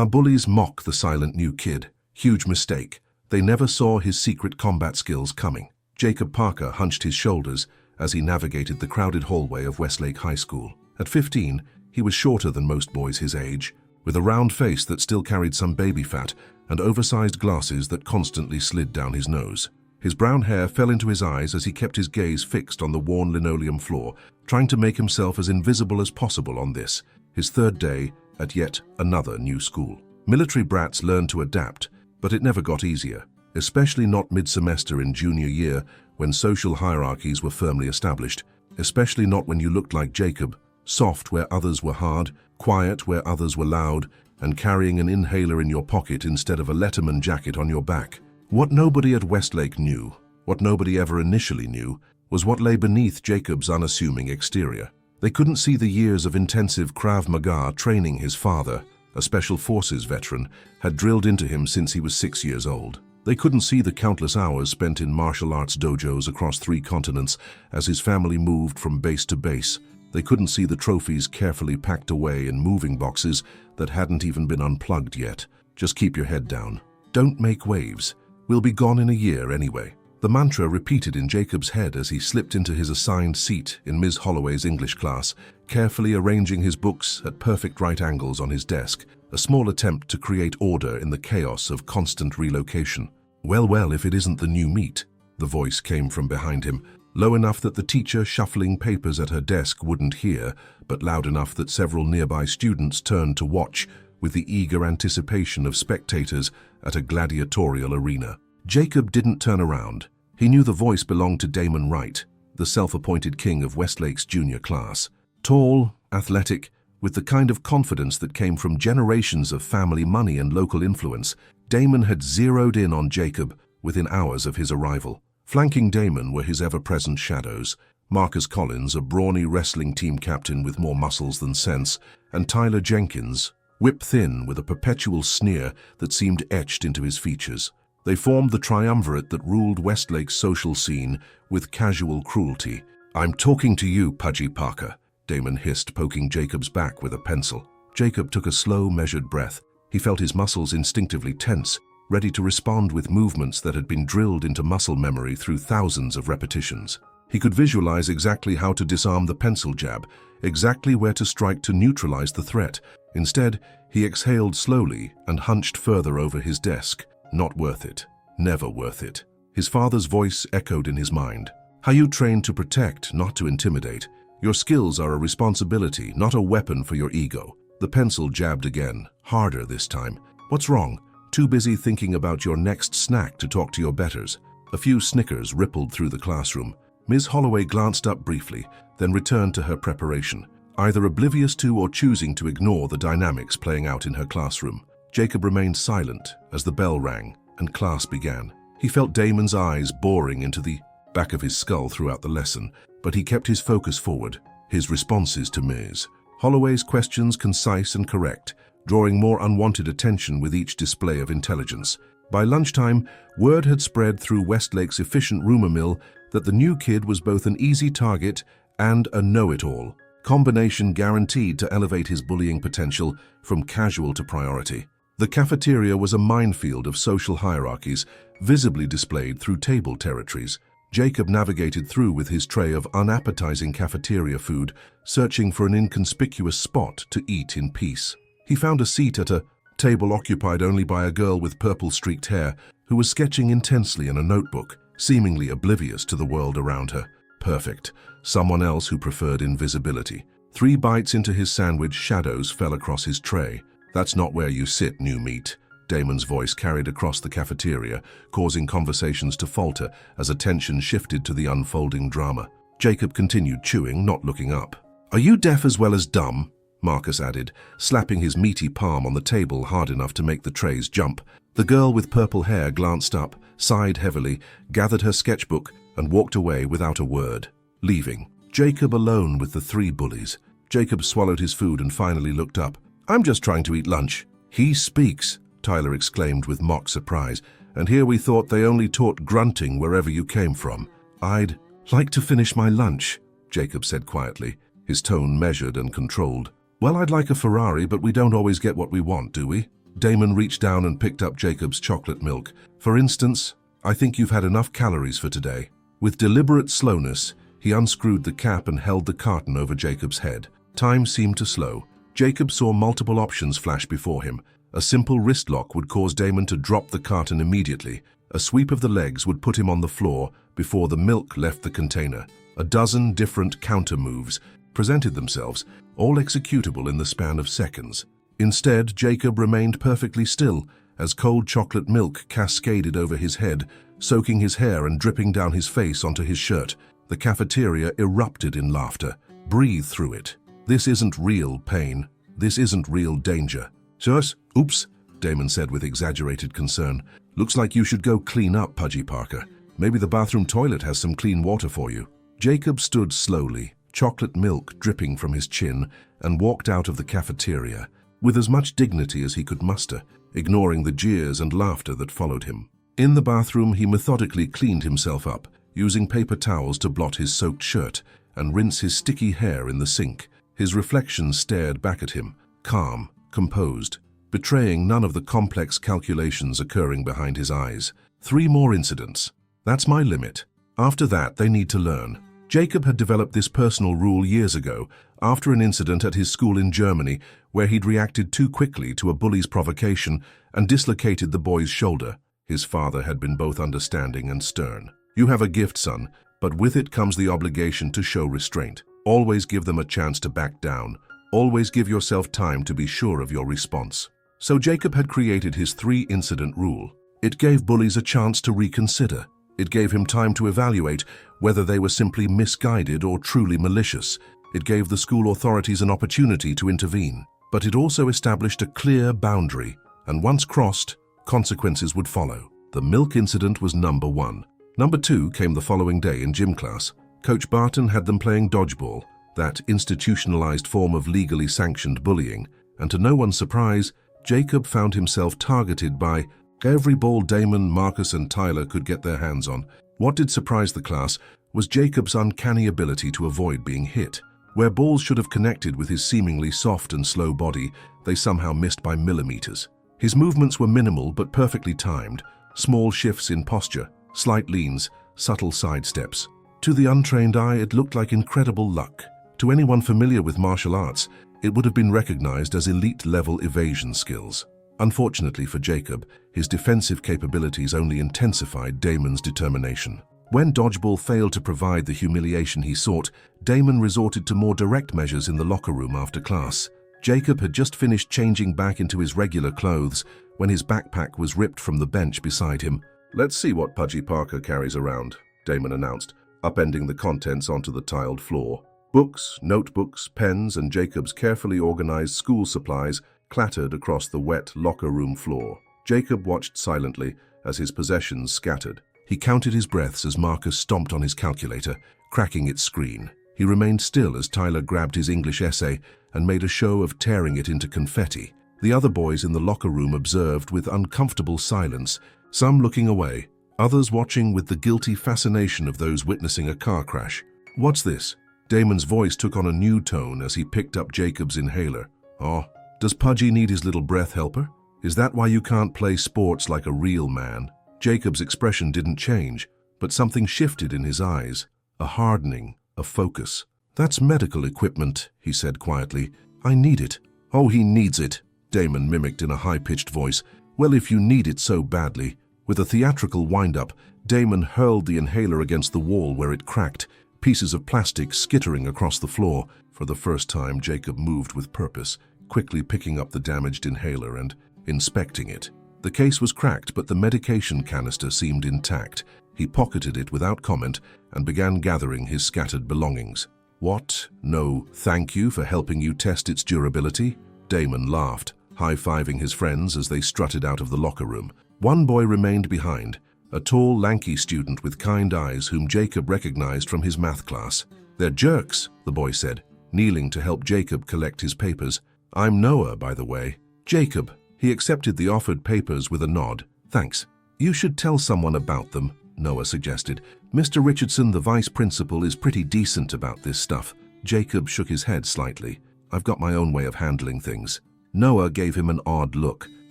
Bullies mock the silent new kid. Huge mistake. They never saw his secret combat skills coming. Jacob Parker hunched his shoulders as he navigated the crowded hallway of Westlake High School. At 15, he was shorter than most boys his age, with a round face that still carried some baby fat and oversized glasses that constantly slid down his nose. His brown hair fell into his eyes as he kept his gaze fixed on the worn linoleum floor, trying to make himself as invisible as possible on this, his third day at yet another new school. Military brats learned to adapt, but it never got easier, especially not mid-semester in junior year when social hierarchies were firmly established, especially not when you looked like Jacob, soft where others were hard, quiet where others were loud, and carrying an inhaler in your pocket instead of a Letterman jacket on your back. What nobody at Westlake knew, what nobody ever initially knew, was what lay beneath Jacob's unassuming exterior. They couldn't see the years of intensive Krav Maga training his father, a Special Forces veteran, had drilled into him since he was 6 years old. They couldn't see the countless hours spent in martial arts dojos across 3 continents as his family moved from base to base. They couldn't see the trophies carefully packed away in moving boxes that hadn't even been unplugged yet. Just keep your head down. Don't make waves. We'll be gone in a year anyway. The mantra repeated in Jacob's head as he slipped into his assigned seat in Ms. Holloway's English class, carefully arranging his books at perfect right angles on his desk, a small attempt to create order in the chaos of constant relocation. Well, if it isn't the new meat, the voice came from behind him, low enough that the teacher shuffling papers at her desk wouldn't hear, but loud enough that several nearby students turned to watch with the eager anticipation of spectators at a gladiatorial arena. Jacob didn't turn around. He knew the voice belonged to Damon Wright, the self-appointed king of Westlake's junior class. Tall, athletic, with the kind of confidence that came from generations of family money and local influence, Damon had zeroed in on Jacob within hours of his arrival. Flanking Damon were his ever-present shadows, Marcus Collins, a brawny wrestling team captain with more muscles than sense, and Tyler Jenkins, whip-thin with a perpetual sneer that seemed etched into his features. They formed the triumvirate that ruled Westlake's social scene with casual cruelty. "I'm talking to you, Pudgy Parker," Damon hissed, poking Jacob's back with a pencil. Jacob took a slow, measured breath. He felt his muscles instinctively tense, ready to respond with movements that had been drilled into muscle memory through thousands of repetitions. He could visualize exactly how to disarm the pencil jab, exactly where to strike to neutralize the threat. Instead, he exhaled slowly and hunched further over his desk. Not worth it. Never worth it. His father's voice echoed in his mind. "Are you trained to protect, not to intimidate? Your skills are a responsibility, not a weapon for your ego." The pencil jabbed again, harder this time. "What's wrong? Too busy thinking about your next snack to talk to your betters?" A few snickers rippled through the classroom. Ms. Holloway glanced up briefly, then returned to her preparation, either oblivious to or choosing to ignore the dynamics playing out in her classroom. Jacob remained silent as the bell rang and class began. He felt Damon's eyes boring into the back of his skull throughout the lesson, but he kept his focus forward, his responses to Ms. Holloway's questions concise and correct, drawing more unwanted attention with each display of intelligence. By lunchtime, word had spread through Westlake's efficient rumor mill that the new kid was both an easy target and a know-it-all, combination guaranteed to elevate his bullying potential from casual to priority. The cafeteria was a minefield of social hierarchies, visibly displayed through table territories. Jacob navigated through with his tray of unappetizing cafeteria food, searching for an inconspicuous spot to eat in peace. He found a seat at a table occupied only by a girl with purple-streaked hair who was sketching intensely in a notebook, seemingly oblivious to the world around her. Perfect. Someone else who preferred invisibility. 3 bites into his sandwich, shadows fell across his tray. "That's not where you sit, new meat." Damon's voice carried across the cafeteria, causing conversations to falter as attention shifted to the unfolding drama. Jacob continued chewing, not looking up. "Are you deaf as well as dumb?" Marcus added, slapping his meaty palm on the table hard enough to make the trays jump. The girl with purple hair glanced up, sighed heavily, gathered her sketchbook, and walked away without a word, leaving Jacob alone with the 3 bullies. Jacob swallowed his food and finally looked up. "I'm just trying to eat lunch." "He speaks," Tyler exclaimed with mock surprise, "and here we thought they only taught grunting wherever you came from." "I'd like to finish my lunch," Jacob said quietly, his tone measured and controlled. "Well, I'd like a Ferrari, but we don't always get what we want, do we?" Damon reached down and picked up Jacob's chocolate milk. "For instance, I think you've had enough calories for today." With deliberate slowness, he unscrewed the cap and held the carton over Jacob's head. Time seemed to slow. Jacob saw multiple options flash before him. A simple wrist lock would cause Damon to drop the carton immediately. A sweep of the legs would put him on the floor before the milk left the container. A dozen different counter moves presented themselves, all executable in the span of seconds. Instead, Jacob remained perfectly still as cold chocolate milk cascaded over his head, soaking his hair and dripping down his face onto his shirt. The cafeteria erupted in laughter. Breathe through it. This isn't real pain. This isn't real danger. "Sus, oops," Damon said with exaggerated concern. "Looks like you should go clean up, Pudgy Parker. Maybe the bathroom toilet has some clean water for you." Jacob stood slowly, chocolate milk dripping from his chin, and walked out of the cafeteria with as much dignity as he could muster, ignoring the jeers and laughter that followed him. In the bathroom, he methodically cleaned himself up, using paper towels to blot his soaked shirt and rinse his sticky hair in the sink. His reflection stared back at him, calm, composed, betraying none of the complex calculations occurring behind his eyes. 3 more incidents. That's my limit. After that, they need to learn. Jacob had developed this personal rule years ago, after an incident at his school in Germany where he'd reacted too quickly to a bully's provocation and dislocated the boy's shoulder. His father had been both understanding and stern. "You have a gift, son, but with it comes the obligation to show restraint. Always give them a chance to back down. Always give yourself time to be sure of your response." So Jacob had created his 3-incident rule. It gave bullies a chance to reconsider. It gave him time to evaluate whether they were simply misguided or truly malicious. It gave the school authorities an opportunity to intervene. But it also established a clear boundary, and once crossed, consequences would follow. The milk incident was number 1. Number 2 came the following day in gym class. Coach Barton had them playing dodgeball, that institutionalized form of legally sanctioned bullying, and to no one's surprise, Jacob found himself targeted by every ball Damon, Marcus, and Tyler could get their hands on. What did surprise the class was Jacob's uncanny ability to avoid being hit. Where balls should have connected with his seemingly soft and slow body, they somehow missed by millimeters. His movements were minimal but perfectly timed, small shifts in posture, slight leans, subtle sidesteps. To the untrained eye, it looked like incredible luck. To anyone familiar with martial arts, it would have been recognized as elite-level evasion skills. Unfortunately for Jacob, his defensive capabilities only intensified Damon's determination. When dodgeball failed to provide the humiliation he sought, Damon resorted to more direct measures in the locker room after class. Jacob had just finished changing back into his regular clothes when his backpack was ripped from the bench beside him. "Let's see what Pudgy Parker carries around," Damon announced, upending the contents onto the tiled floor. Books, notebooks, pens, and Jacob's carefully organized school supplies clattered across the wet locker room floor. Jacob watched silently as his possessions scattered. He counted his breaths as Marcus stomped on his calculator, cracking its screen. He remained still as Tyler grabbed his English essay and made a show of tearing it into confetti. The other boys in the locker room observed with uncomfortable silence, some looking away, others watching with the guilty fascination of those witnessing a car crash. "What's this?" Damon's voice took on a new tone as he picked up Jacob's inhaler. "Oh, does Pudgy need his little breath helper? Is that why you can't play sports like a real man?" Jacob's expression didn't change, but something shifted in his eyes, a hardening, a focus. "That's medical equipment," he said quietly. "I need it." "Oh, he needs it," Damon mimicked in a high-pitched voice. "Well, if you need it so badly." With a theatrical wind-up, Damon hurled the inhaler against the wall where it cracked, pieces of plastic skittering across the floor. For the first time, Jacob moved with purpose, quickly picking up the damaged inhaler and inspecting it. The case was cracked, but the medication canister seemed intact. He pocketed it without comment and began gathering his scattered belongings. "What? No, thank you for helping you test its durability?" Damon laughed, high-fiving his friends as they strutted out of the locker room. One boy remained behind, a tall, lanky student with kind eyes whom Jacob recognized from his math class. "They're jerks," the boy said, kneeling to help Jacob collect his papers. "I'm Noah, by the way." "Jacob." He accepted the offered papers with a nod. "Thanks. You should tell someone about them," Noah suggested. "Mr. Richardson, the vice principal, is pretty decent about this stuff." Jacob shook his head slightly. "I've got my own way of handling things." Noah gave him an odd look.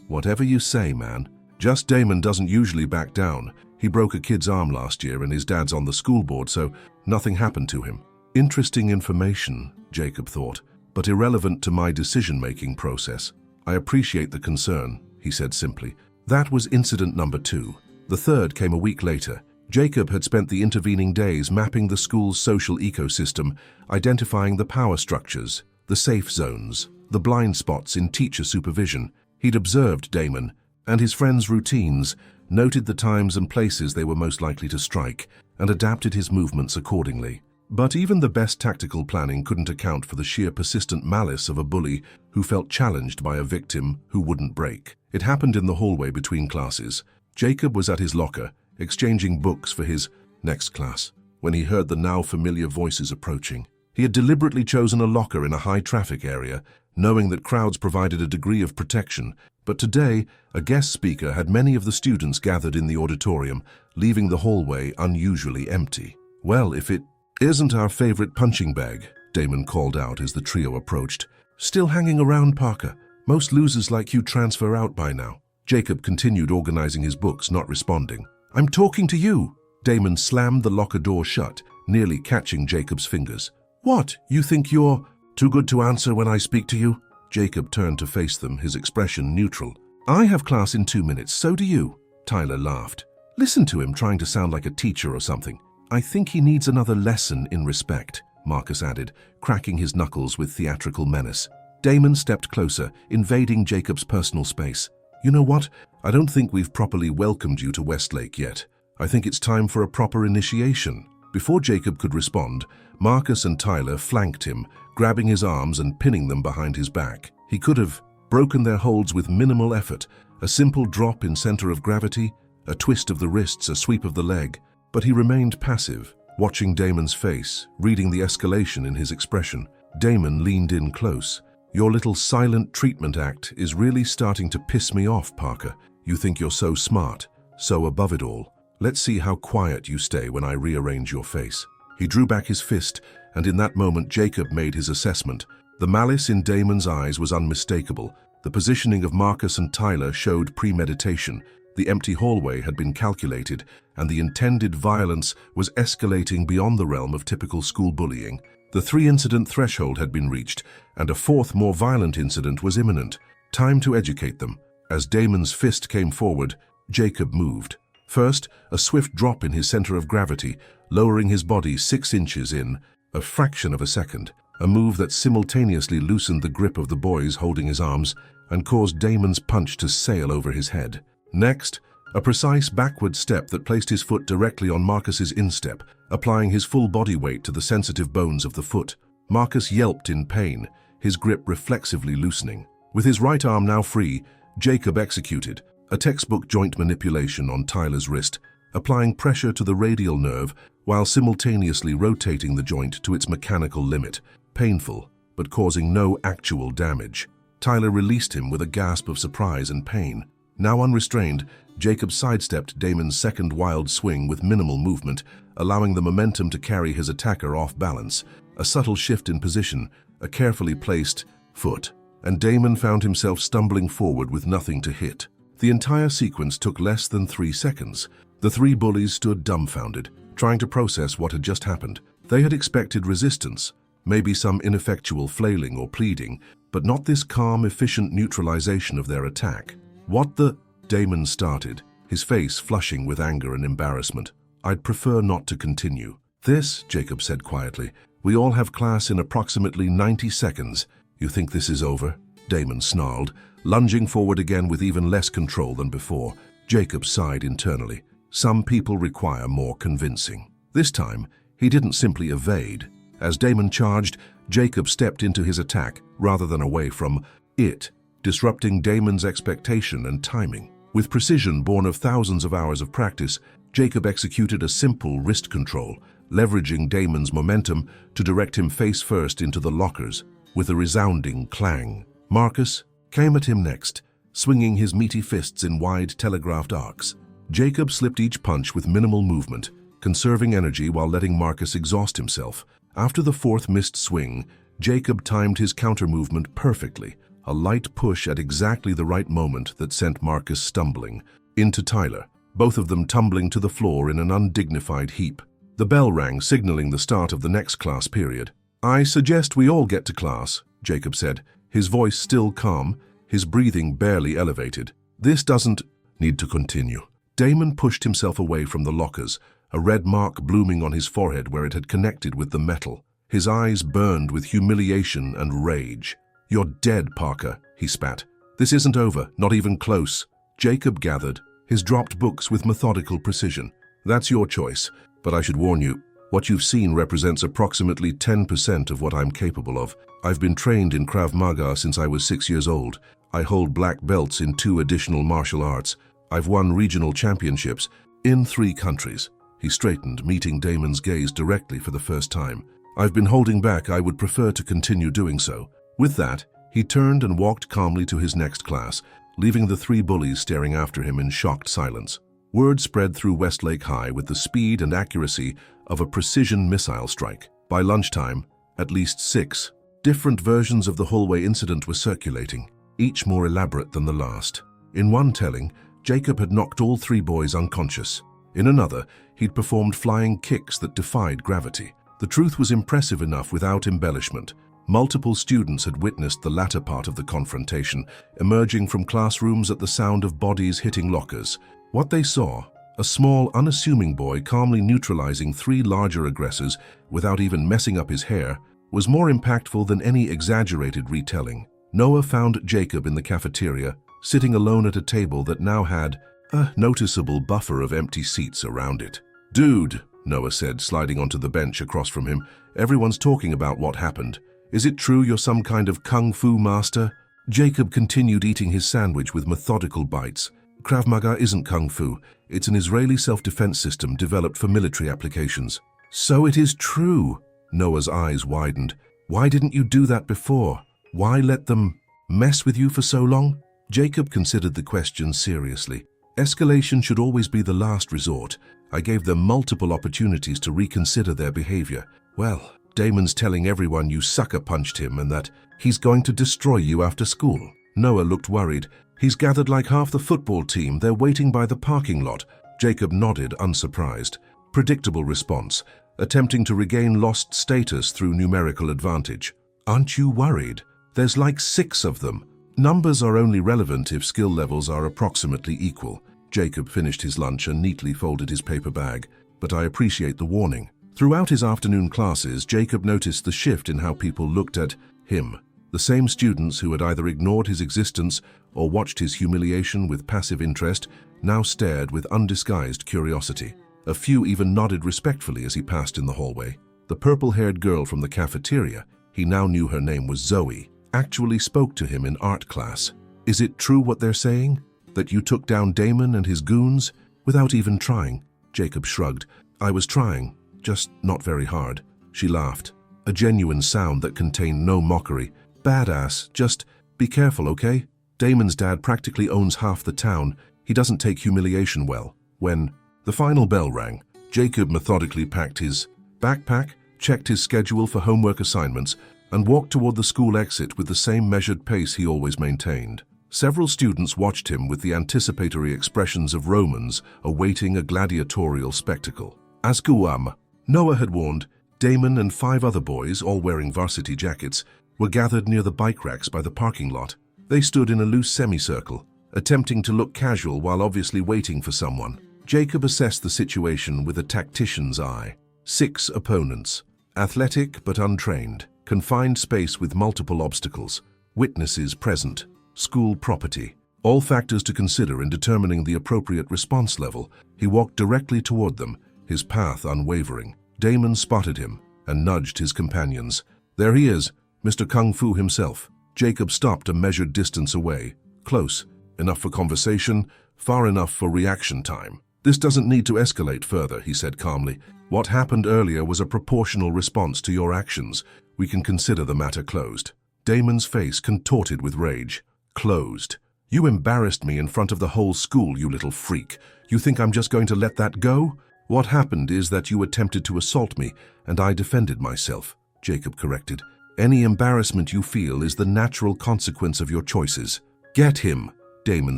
Whatever you say, man. Just Damon doesn't usually back down. He broke a kid's arm last year and his dad's on the school board, so nothing happened to him. Interesting information, Jacob thought, but irrelevant to my decision-making process. I appreciate the concern, he said simply. That was incident number 2. The third came a week later. Jacob had spent the intervening days mapping the school's social ecosystem, identifying the power structures, the safe zones, the blind spots in teacher supervision. He'd observed Damon and his friends' routines, noted the times and places they were most likely to strike, and adapted his movements accordingly. But even the best tactical planning couldn't account for the sheer persistent malice of a bully who felt challenged by a victim who wouldn't break. It happened in the hallway between classes. Jacob was at his locker, exchanging books for his next class, when he heard the now familiar voices approaching. He had deliberately chosen a locker in a high-traffic area, knowing that crowds provided a degree of protection, but today a guest speaker had many of the students gathered in the auditorium, leaving the hallway unusually empty. "Well, if it isn't our favorite punching bag," Damon called out as the trio approached. "Still hanging around, Parker? Most losers like you transfer out by now." Jacob continued organizing his books, not responding. "I'm talking to you." Damon slammed the locker door shut, nearly catching Jacob's fingers. "What, you think you're too good to answer when I speak to you?" Jacob turned to face them, his expression neutral. "I have class in 2 minutes, so do you." Tyler laughed. "Listen to him trying to sound like a teacher or something. I think he needs another lesson in respect," Marcus added, cracking his knuckles with theatrical menace. Damon stepped closer, invading Jacob's personal space. "You know what? I don't think we've properly welcomed you to Westlake yet. I think it's time for a proper initiation." Before Jacob could respond, Marcus and Tyler flanked him, grabbing his arms and pinning them behind his back. He could have broken their holds with minimal effort, a simple drop in center of gravity, a twist of the wrists, a sweep of the leg. But he remained passive, watching Damon's face, reading the escalation in his expression. Damon leaned in close. "Your little silent treatment act is really starting to piss me off, Parker. You think you're so smart, so above it all. Let's see how quiet you stay when I rearrange your face." He drew back his fist, and in that moment Jacob made his assessment. The malice in Damon's eyes was unmistakable. The positioning of Marcus and Tyler showed premeditation. The empty hallway had been calculated, and the intended violence was escalating beyond the realm of typical school bullying. The 3-incident threshold had been reached, and a fourth, more violent incident was imminent. Time to educate them. As Damon's fist came forward, Jacob moved. First, a swift drop in his center of gravity, lowering his body 6 inches in a fraction of a second, a move that simultaneously loosened the grip of the boys holding his arms and caused Damon's punch to sail over his head. Next, a precise backward step that placed his foot directly on Marcus's instep, applying his full body weight to the sensitive bones of the foot. Marcus yelped in pain, his grip reflexively loosening. With his right arm now free, Jacob executed a textbook joint manipulation on Tyler's wrist, applying pressure to the radial nerve while simultaneously rotating the joint to its mechanical limit. Painful, but causing no actual damage. Tyler released him with a gasp of surprise and pain. Now unrestrained, Jacob sidestepped Damon's second wild swing with minimal movement, allowing the momentum to carry his attacker off balance. A subtle shift in position, a carefully placed foot, and Damon found himself stumbling forward with nothing to hit. The entire sequence took less than 3 seconds. The 3 bullies stood dumbfounded, trying to process what had just happened. They had expected resistance, maybe some ineffectual flailing or pleading, but not this calm, efficient neutralization of their attack. "What the—" Damon started, his face flushing with anger and embarrassment. "I'd prefer not to continue." "This," Jacob said quietly, "we all have class in approximately 90 seconds. You think this is over?" Damon snarled, lunging forward again with even less control than before. Jacob sighed internally. Some people require more convincing. This time, he didn't simply evade. As Damon charged, Jacob stepped into his attack rather than away from it, disrupting Damon's expectation and timing. With precision born of thousands of hours of practice, Jacob executed a simple wrist control, leveraging Damon's momentum to direct him face first into the lockers with a resounding clang. Marcus came at him next, swinging his meaty fists in wide telegraphed arcs. Jacob slipped each punch with minimal movement, conserving energy while letting Marcus exhaust himself. After the 4th missed swing, Jacob timed his counter-movement perfectly, a light push at exactly the right moment that sent Marcus stumbling into Tyler, both of them tumbling to the floor in an undignified heap. The bell rang, signaling the start of the next class period. "I suggest we all get to class," Jacob said, his voice still calm, his breathing barely elevated. "This doesn't need to continue." Damon pushed himself away from the lockers, a red mark blooming on his forehead where it had connected with the metal. His eyes burned with humiliation and rage. "You're dead, Parker," he spat. "This isn't over, not even close." Jacob gathered his dropped books with methodical precision. "That's your choice, but I should warn you, what you've seen represents approximately 10% of what I'm capable of. I've been trained in Krav Maga since I was 6 years old. I hold black belts in 2 additional martial arts. I've won regional championships in 3 countries. He straightened, meeting Damon's gaze directly for the first time. "I've been holding back. I would prefer to continue doing so." With that, he turned and walked calmly to his next class, leaving the 3 bullies staring after him in shocked silence. Word spread through Westlake High with the speed and accuracy of a precision missile strike. By lunchtime, at least 6 different versions of the hallway incident were circulating, each more elaborate than the last. In one telling, Jacob had knocked all 3 boys unconscious. In another, he'd performed flying kicks that defied gravity. The truth was impressive enough without embellishment. Multiple students had witnessed the latter part of the confrontation, emerging from classrooms at the sound of bodies hitting lockers. What they saw, a small, unassuming boy calmly neutralizing 3 larger aggressors without even messing up his hair, was more impactful than any exaggerated retelling. Noah found Jacob in the cafeteria, sitting alone at a table that now had a noticeable buffer of empty seats around it. "Dude," Noah said, sliding onto the bench across from him, "everyone's talking about what happened. Is it true you're some kind of kung fu master?" Jacob continued eating his sandwich with methodical bites. "Krav Maga isn't kung fu. It's an Israeli self-defense system developed for military applications." "So it is true." Noah's eyes widened. "Why didn't you do that before? Why let them mess with you for so long?" Jacob considered the question seriously. Escalation should always be the last resort. I gave them multiple opportunities to reconsider their behavior. Well, Damon's telling everyone you sucker punched him and that he's going to destroy you after school. Noah looked worried. "He's gathered like half the football team. They're waiting by the parking lot." Jacob nodded, unsurprised. Predictable response, attempting to regain lost status through numerical advantage. "Aren't you worried? There's like 6 of them." "Numbers are only relevant if skill levels are approximately equal." Jacob finished his lunch and neatly folded his paper bag. "But I appreciate the warning." Throughout his afternoon classes, Jacob noticed the shift in how people looked at him. The same students who had either ignored his existence or watched his humiliation with passive interest now stared with undisguised curiosity. A few even nodded respectfully as he passed in the hallway. The purple-haired girl from the cafeteria, he now knew her name was Zoe, actually spoke to him in art class. "Is it true what they're saying? That you took down Damon and his goons without even trying?" Jacob shrugged. "I was trying, just not very hard." She laughed, a genuine sound that contained no mockery. "Badass, just be careful, okay? Damon's dad practically owns half the town. He doesn't take humiliation well." When the final bell rang, Jacob methodically packed his backpack, checked his schedule for homework assignments, and walked toward the school exit with the same measured pace he always maintained. Several students watched him with the anticipatory expressions of Romans awaiting a gladiatorial spectacle. "Askuam," Noah had warned, Damon and 5 other boys, all wearing varsity jackets, were gathered near the bike racks by the parking lot. They stood in a loose semicircle, attempting to look casual while obviously waiting for someone. Jacob assessed the situation with a tactician's eye. 6 opponents, athletic but untrained, confined space with multiple obstacles, witnesses present, school property. All factors to consider in determining the appropriate response level. He walked directly toward them, his path unwavering. Damon spotted him and nudged his companions. "There he is, Mr. Kung Fu himself." Jacob stopped a measured distance away. Close, enough for conversation, far enough for reaction time. "This doesn't need to escalate further," he said calmly. "What happened earlier was a proportional response to your actions. We can consider the matter closed." Damon's face contorted with rage. "Closed? You embarrassed me in front of the whole school, you little freak. You think I'm just going to let that go?" "What happened is that you attempted to assault me, and I defended myself," Jacob corrected. Any embarrassment you feel is the natural consequence of your choices. Get him, Damon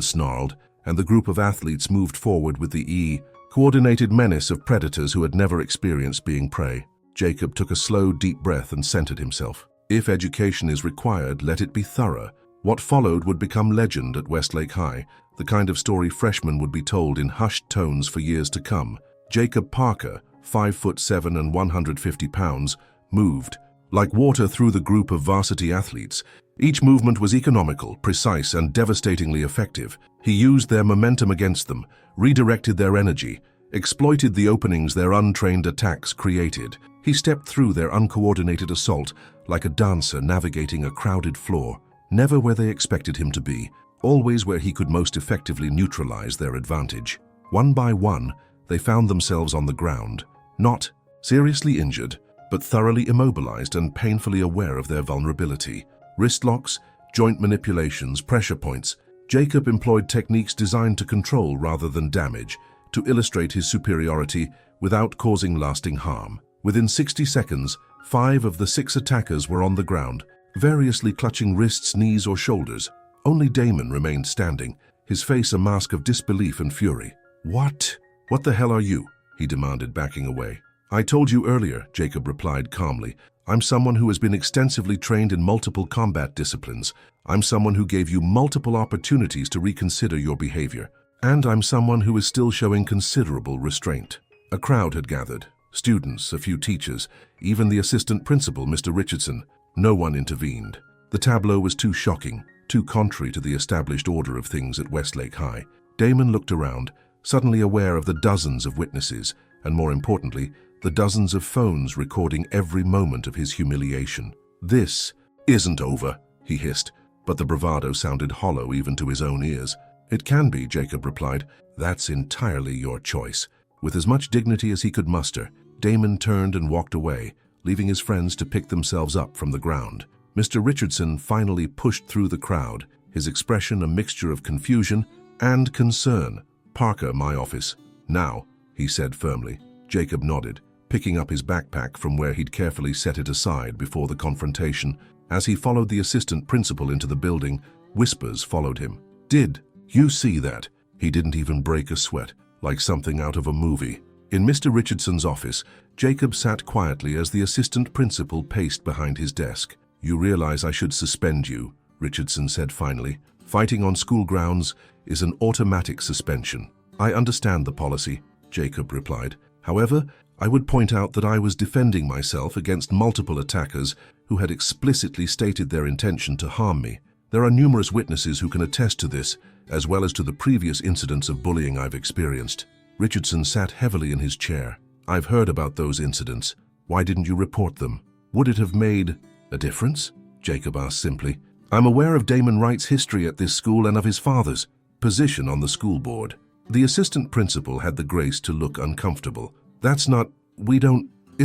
snarled, and the group of athletes moved forward with the coordinated menace of predators who had never experienced being prey. Jacob took a slow, deep breath and centered himself. If education is required, let it be thorough. What followed would become legend at Westlake High, the kind of story freshmen would be told in hushed tones for years to come. Jacob Parker, 5'7" and 150 pounds, moved like water through the group of varsity athletes. Each movement was economical, precise, and devastatingly effective. He used their momentum against them, redirected their energy, exploited the openings their untrained attacks created. He stepped through their uncoordinated assault like a dancer navigating a crowded floor, never where they expected him to be, always where he could most effectively neutralize their advantage. One by one, they found themselves on the ground, not seriously injured, but thoroughly immobilized and painfully aware of their vulnerability. Wrist locks, joint manipulations, pressure points. Jacob employed techniques designed to control rather than damage, to illustrate his superiority without causing lasting harm. Within 60 seconds, 5 of the 6 attackers were on the ground, variously clutching wrists, knees, or shoulders. Only Damon remained standing, his face a mask of disbelief and fury. What the hell are you?" he demanded, backing away. "I told you earlier," Jacob replied calmly. "I'm someone who has been extensively trained in multiple combat disciplines. I'm someone who gave you multiple opportunities to reconsider your behavior. And I'm someone who is still showing considerable restraint." A crowd had gathered. Students, a few teachers, even the assistant principal, Mr. Richardson. No one intervened. The tableau was too shocking, too contrary to the established order of things at Westlake High. Damon looked around, suddenly aware of the dozens of witnesses, and more importantly, the dozens of phones recording every moment of his humiliation. "This isn't over," he hissed, but the bravado sounded hollow even to his own ears. "It can be," Jacob replied. "That's entirely your choice." With as much dignity as he could muster, Damon turned and walked away, leaving his friends to pick themselves up from the ground. Mr. Richardson finally pushed through the crowd, his expression a mixture of confusion and concern. "Parker, my office." "Now," he said firmly. Jacob nodded, picking up his backpack from where he'd carefully set it aside before the confrontation. As he followed the assistant principal into the building, whispers followed him. "Did you see that?" He didn't even break a sweat, like something out of a movie. In Mr. Richardson's office, Jacob sat quietly as the assistant principal paced behind his desk. "You realize I should suspend you," Richardson said finally. "Fighting on school grounds is an automatic suspension." "I understand the policy," Jacob replied. "However, I would point out that I was defending myself against multiple attackers who had explicitly stated their intention to harm me. There are numerous witnesses who can attest to this, as well as to the previous incidents of bullying I've experienced." Richardson sat heavily in his chair. "I've heard about those incidents. Why didn't you report them? Would it have made a difference?" Jacob asked simply. "I'm aware of Damon Wright's history at this school and of his father's position on the school board." The assistant principal had the grace to look uncomfortable. It's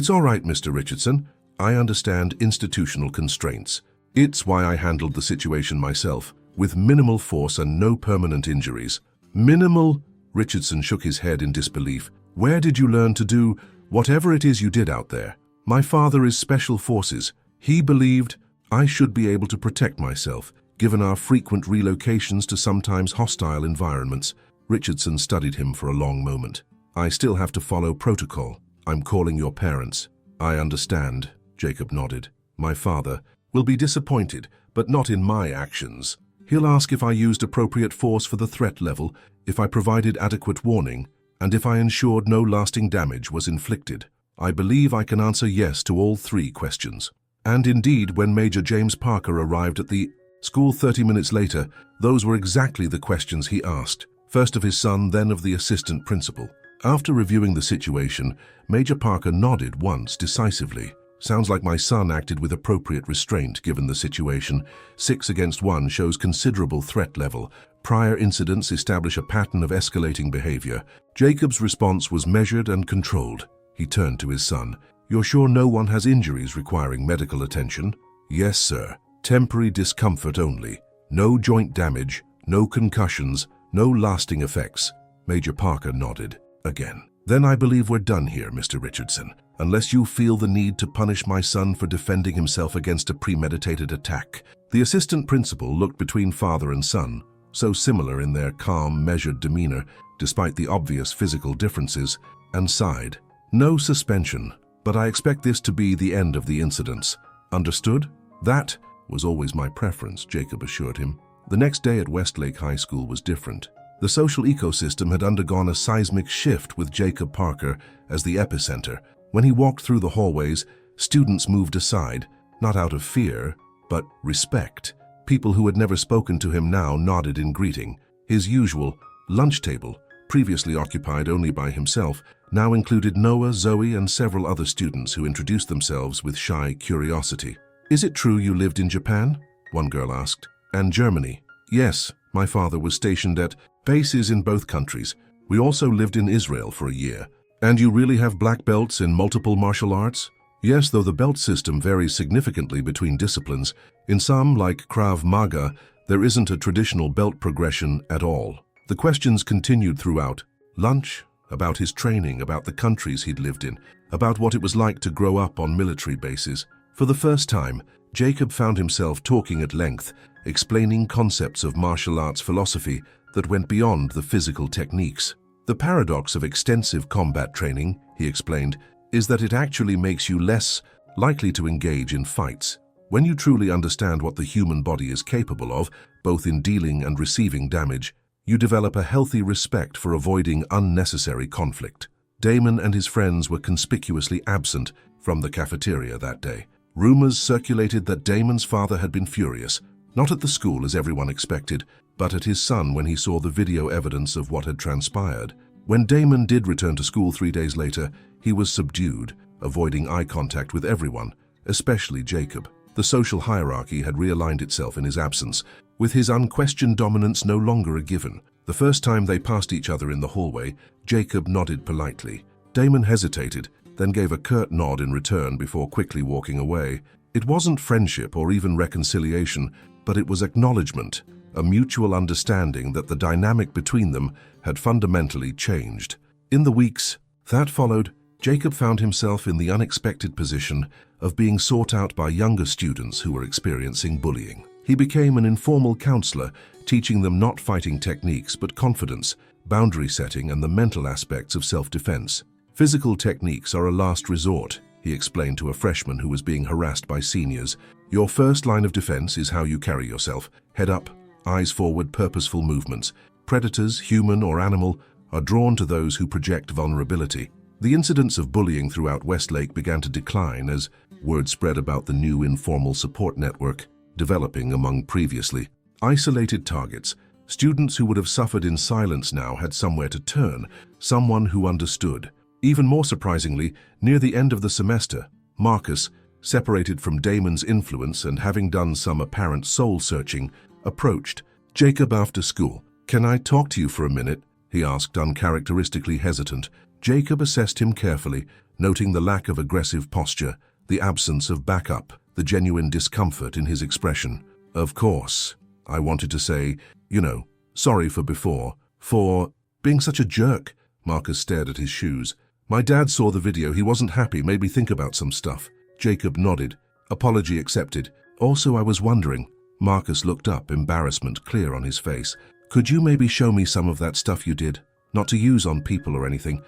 all right, Mr. Richardson. I understand institutional constraints. It's why I handled the situation myself, with minimal force and no permanent injuries." "Minimal?" Richardson shook his head in disbelief. "Where did you learn to do whatever it is you did out there?" "My father is special forces. He believed I should be able to protect myself, given our frequent relocations to sometimes hostile environments." Richardson studied him for a long moment. "I still have to follow protocol. I'm calling your parents." "I understand," Jacob nodded. "My father will be disappointed, but not in my actions. He'll ask if I used appropriate force for the threat level, if I provided adequate warning, and if I ensured no lasting damage was inflicted. I believe I can answer yes to all 3 questions." And indeed, when Major James Parker arrived at the school 30 minutes later, those were exactly the questions he asked, first of his son, then of the assistant principal. After reviewing the situation, Major Parker nodded once decisively. "Sounds like my son acted with appropriate restraint given the situation. 6 against 1 shows considerable threat level. Prior incidents establish a pattern of escalating behavior." Jacob's response was measured and controlled. He turned to his son. "You're sure no one has injuries requiring medical attention?" "Yes, sir. Temporary discomfort only. No joint damage, no concussions, no lasting effects." Major Parker nodded again. "Then I believe we're done here, Mr. Richardson. unless you feel the need to punish my son for defending himself against a premeditated attack." The assistant principal looked between father and son, so similar in their calm, measured demeanor, despite the obvious physical differences, and sighed. "No suspension, but I expect this to be the end of the incidents. Understood?" "That was always my preference," Jacob assured him. The next day at Westlake High School was different. The social ecosystem had undergone a seismic shift with Jacob Parker as the epicenter. When he walked through the hallways, students moved aside, not out of fear, but respect. People who had never spoken to him now nodded in greeting. His usual lunch table, previously occupied only by himself, now included Noah, Zoe, and several other students who introduced themselves with shy curiosity. "Is it true you lived in Japan?" one girl asked. "And Germany?" "Yes, my father was stationed at bases in both countries. We also lived in Israel for a year." "And you really have black belts in multiple martial arts?" "Yes, though the belt system varies significantly between disciplines. In some, like Krav Maga, there isn't a traditional belt progression at all." The questions continued throughout lunch, about his training, about the countries he'd lived in, about what it was like to grow up on military bases. For the first time, Jacob found himself talking at length, explaining concepts of martial arts philosophy that went beyond the physical techniques. "The paradox of extensive combat training," he explained, "is that it actually makes you less likely to engage in fights. When you truly understand what the human body is capable of, both in dealing and receiving damage, you develop a healthy respect for avoiding unnecessary conflict." Damon and his friends were conspicuously absent from the cafeteria that day. Rumors circulated that Damon's father had been furious, not at the school as everyone expected, but at his son when he saw the video evidence of what had transpired. When Damon did return to school 3 days later, he was subdued, avoiding eye contact with everyone, especially Jacob. The social hierarchy had realigned itself in his absence, with his unquestioned dominance no longer a given. The first time they passed each other in the hallway, Jacob nodded politely. Damon hesitated, then gave a curt nod in return before quickly walking away. It wasn't friendship or even reconciliation, but it was acknowledgement, a mutual understanding that the dynamic between them had fundamentally changed. In the weeks that followed, Jacob found himself in the unexpected position of being sought out by younger students who were experiencing bullying. He became an informal counselor, teaching them not fighting techniques but confidence, boundary setting, and the mental aspects of self-defense. "Physical techniques are a last resort," he explained to a freshman who was being harassed by seniors. "Your first line of defense is how you carry yourself. Head up, eyes forward, purposeful movements. Predators, human or animal, are drawn to those who project vulnerability." The incidents of bullying throughout Westlake began to decline as word spread about the new informal support network developing among previously isolated targets. Students who would have suffered in silence now had somewhere to turn, someone who understood. Even more surprisingly, near the end of the semester, Marcus, separated from Damon's influence and having done some apparent soul-searching, approached Jacob after school. "Can I talk to you for a minute?" he asked, uncharacteristically hesitant. Jacob assessed him carefully, noting the lack of aggressive posture, the absence of backup, the genuine discomfort in his expression. "Of course. I wanted to say, sorry for before, for being such a jerk." Marcus stared at his shoes. "My dad saw the video. He wasn't happy, made me think about some stuff." Jacob nodded. "Apology accepted. Also, I was wondering." Marcus looked up, embarrassment clear on his face. "Could you maybe show me some of that stuff you did? Not to use on people or anything.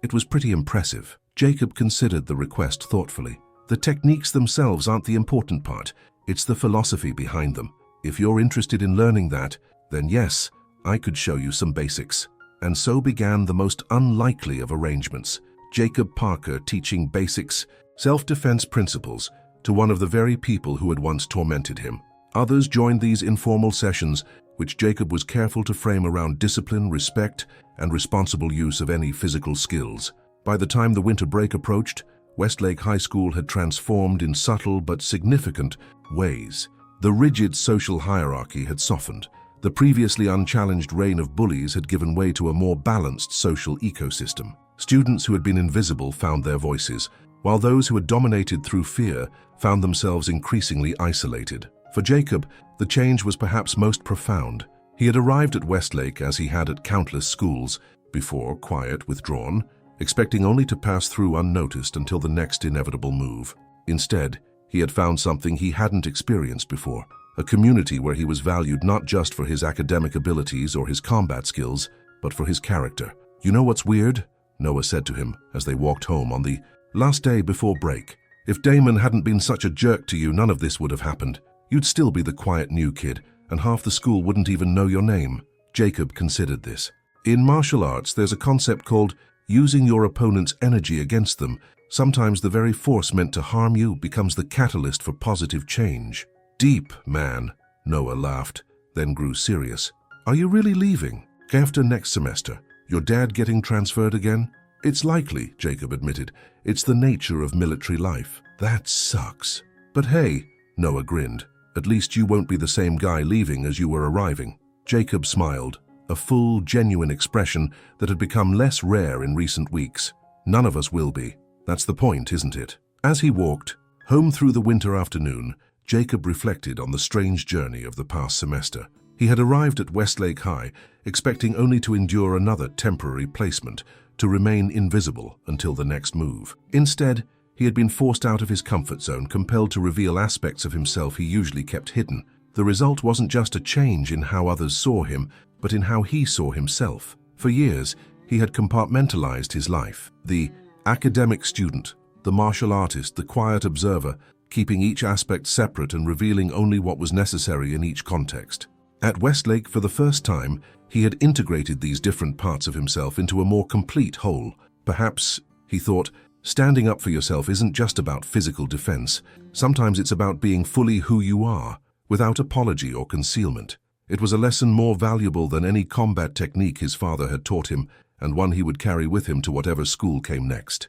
It was pretty impressive." Jacob considered the request thoughtfully. "The techniques themselves aren't the important part. It's the philosophy behind them. If you're interested in learning that, then yes, I could show you some basics." And so began the most unlikely of arrangements. Jacob Parker teaching basics, self-defense principles, to one of the very people who had once tormented him. Others joined these informal sessions, which Jacob was careful to frame around discipline, respect, and responsible use of any physical skills. By the time the winter break approached, Westlake High School had transformed in subtle but significant ways. The rigid social hierarchy had softened. The previously unchallenged reign of bullies had given way to a more balanced social ecosystem. Students who had been invisible found their voices, while those who had dominated through fear found themselves increasingly isolated. For Jacob, the change was perhaps most profound. He had arrived at Westlake as he had at countless schools, before quiet, withdrawn, expecting only to pass through unnoticed until the next inevitable move. Instead, he had found something he hadn't experienced before, a community where he was valued not just for his academic abilities or his combat skills, but for his character. "You know what's weird?" Noah said to him as they walked home on the last day before break. "If Damon hadn't been such a jerk to you, none of this would have happened. You'd still be the quiet new kid, and half the school wouldn't even know your name." Jacob considered this. In martial arts, there's a concept called using your opponent's energy against them. Sometimes the very force meant to harm you becomes the catalyst for positive change. "Deep, man," Noah laughed, then grew serious. "Are you really leaving? After next semester? Your dad getting transferred again?" "It's likely," Jacob admitted. "It's the nature of military life." "That sucks." "But hey," Noah grinned, "at least you won't be the same guy leaving as you were arriving." Jacob smiled, a full, genuine expression that had become less rare in recent weeks. "None of us will be. That's the point, isn't it?" As he walked home through the winter afternoon, Jacob reflected on the strange journey of the past semester. He had arrived at Westlake High, expecting only to endure another temporary placement, to remain invisible until the next move. Instead, he had been forced out of his comfort zone, compelled to reveal aspects of himself he usually kept hidden. The result wasn't just a change in how others saw him, but in how he saw himself. For years, he had compartmentalized his life. The academic student, the martial artist, the quiet observer, keeping each aspect separate and revealing only what was necessary in each context. At Westlake, for the first time, he had integrated these different parts of himself into a more complete whole. Perhaps, he thought, standing up for yourself isn't just about physical defense. Sometimes it's about being fully who you are, without apology or concealment. It was a lesson more valuable than any combat technique his father had taught him, and one he would carry with him to whatever school came next.